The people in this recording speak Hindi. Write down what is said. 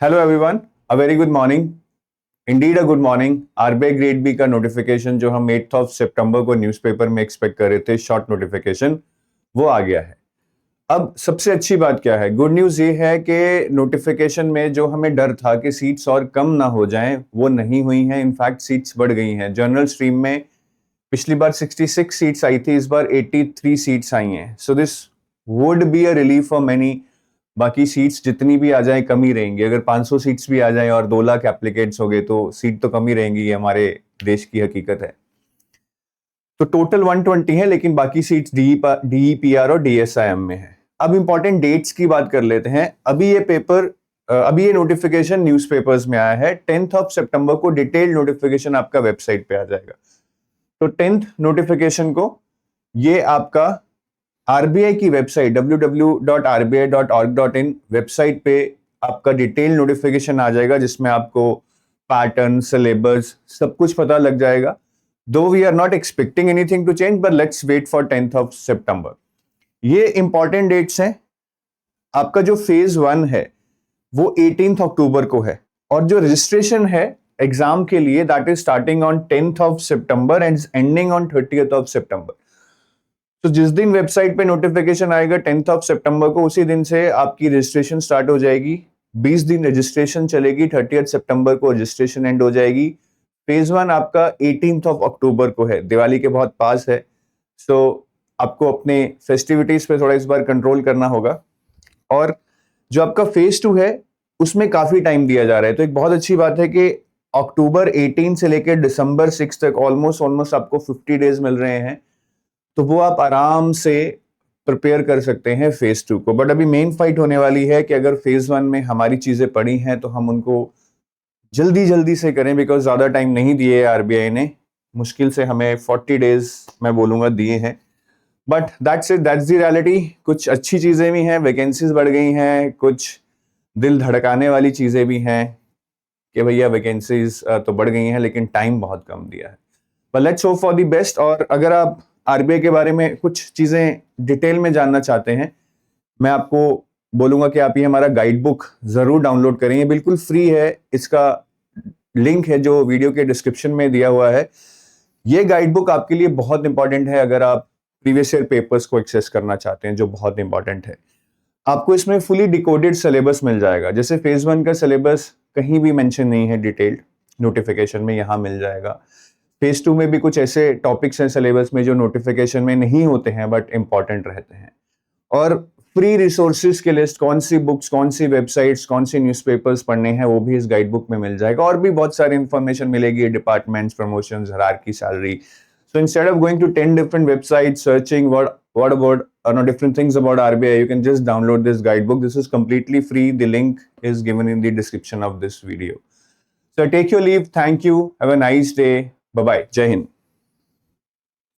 Hello everyone, a very good morning. Indeed a good morning. RBI grade B का नोटिफिकेशन जो हम 8th ऑफ सितंबर को न्यूज़पेपर में एक्सपेक्ट कर रहे थे, शॉर्ट नोटिफिकेशन, वो आ गया है। अब सबसे अच्छी बात क्या है? गुड न्यूज ये है कि नोटिफिकेशन में जो हमें डर था कि सीट्स और कम ना हो जाएं, वो नहीं हुई हैं। इनफैक्ट सीट्स बढ़ गई हैं। जनरल स्ट्रीम में पिछली बार 66 सीट्स आई थी, इस बार 83 सीट्स आई हैं। So this would be a relief for many. बाकी सीट्स जितनी भी आ जाए कम ही रहेंगी। अगर 500 सीट्स भी आ जाए और 2 लाख एप्लीकेंट्स हो गए तो सीट तो कम ही रहेंगी। ये हमारे देश की हकीकत है। तो टोटल 120 है, लेकिन बाकी सीट्स डीईपीआर और डीएसआईएम में है। अब इंपॉर्टेंट डेट्स की बात कर लेते हैं। अभी ये नोटिफिकेशन न्यूज़पेपर्स में आया है। 10th ऑफ सितंबर को डिटेल नोटिफिकेशन आपका वेबसाइट पे आ जाएगा। तो 10th नोटिफिकेशन को ये आपका आरबीआई की वेबसाइट www.rbi.org.in वेबसाइट पे आपका डिटेल नोटिफिकेशन आ जाएगा, जिसमें आपको पैटर्न, सिलेबस सब कुछ पता लग जाएगा। Though we are not expecting anything to change, but let's wait for 10th of September. ये इंपॉर्टेंट डेट्स हैं। आपका जो फेज 1 है वो 18th अक्टूबर को है, और जो रजिस्ट्रेशन है एग्जाम के लिए that is starting on 10th of September and ending on 30th of September. तो जिस दिन वेबसाइट पे नोटिफिकेशन आएगा 10th ऑफ सितंबर को, उसी दिन से आपकी रजिस्ट्रेशन स्टार्ट हो जाएगी। 20 दिन रजिस्ट्रेशन चलेगी, 30th सितंबर को रजिस्ट्रेशन एंड हो जाएगी। फेज 1 आपका 18th ऑफ अक्टूबर को है, दिवाली के बहुत पास है। सो आपको अपने फेस्टिविटीज पे थोड़ा इस बार कंट्रोल करना होगा। और जो आपका फेज 2 है उसमें काफी टाइम दिया जा रहा है। तो एक बहुत अच्छी बात है कि अक्टूबर 18 से लेकर दिसंबर 6 तक ऑलमोस्ट आपको 50 डेज मिल रहे हैं। तो वो आप आराम से प्रिपेयर कर सकते हैं फेज 2 को। बट अभी मेन फाइट होने वाली है कि अगर फेज 1 में हमारी चीजें पड़ी हैं तो हम उनको जल्दी जल्दी से करें, बिकॉज ज्यादा टाइम नहीं दिए आरबीआई ने। मुश्किल से हमें 40 डेज मैं बोलूंगा दिए हैं। But that's the reality. कुछ अच्छी चीजें भी हैं, वैकेंसीज बढ़ गई हैं, कुछ दिल धड़काने वाली चीजें भी हैं कि भैया वैकेंसीज तो बढ़ गई हैं लेकिन टाइम बहुत कम दिया है। But let's hope for the best. और अगर आप आरबीआई के बारे में कुछ चीजें डिटेल में जानना चाहते हैं, मैं आपको बोलूंगा कि आप ये हमारा गाइड बुक जरूर डाउनलोड करें। ये बिल्कुल फ्री है। इसका लिंक है जो वीडियो के डिस्क्रिप्शन में दिया हुआ है। ये गाइड बुक आपके लिए बहुत इंपॉर्टेंट है अगर आप प्रीवियस ईयर पेपर्स को एक्सेस करना चाहते हैं, जो बहुत इंपॉर्टेंट है। आपको इसमें फुली डिकोडेड सिलेबस मिल जाएगा। जैसे फेज 1 का सिलेबस कहीं भी मेंशन नहीं है डिटेल्ड, नोटिफिकेशन में यहाँ मिल जाएगा। फेज 2 में भी कुछ ऐसे टॉपिक्स हैं सिलेबस में जो नोटिफिकेशन में नहीं होते हैं बट इंपॉर्टेंट रहते हैं। और फ्री रिसोर्सेज की लिस्ट, कौन सी बुक्स, कौन सी वेबसाइट्स, कौन सी न्यूज़पेपर्स पढ़ने हैं, वो भी इस गाइड बुक में मिल जाएगा। और भी बहुत सारी इंफॉर्मेशन मिलेगी, departments, promotions, hierarchy, salary. So instead of going to 10 different websites searching what about different things about RBI, you can just download this guidebook. This is completely free. The link is given in the description of this video. So take your leave. Thank you. Have a nice day. Bye bye. Jai Hind.